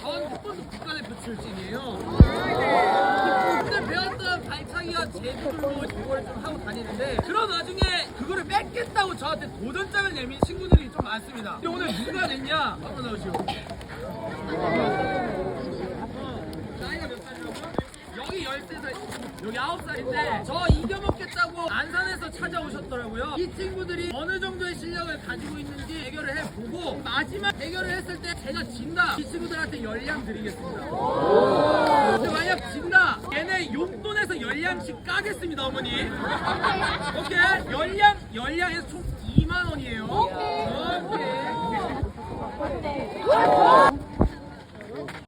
전 태권도 국가대표 출신이에요. 오늘 배웠던 발차기와 제주들로 그걸 좀 하고 다니는데 그런 와중에 그거를 뺏겠다고 저한테 도전장을 내민 친구들이 좀 많습니다. 근데 오늘 누가 냈냐? 바로 나오시오. 나이가 몇 살이라고? 여기 13살, 여기 9살인데 저 이겨먹겠다고 안산에서 찾아오셨더라고요. 이 친구들이 어느 정도의 실력을 가지고 있는지 대결을 해보고 마지막 대결을 했을 때 제가 진다, 이 친구들한테 열량 드리겠습니다. 근데 만약 진다, 얘네 용돈에서 열량씩 까겠습니다, 어머니. 오케이? 열량에서 총 2만 원이에요. 오케이.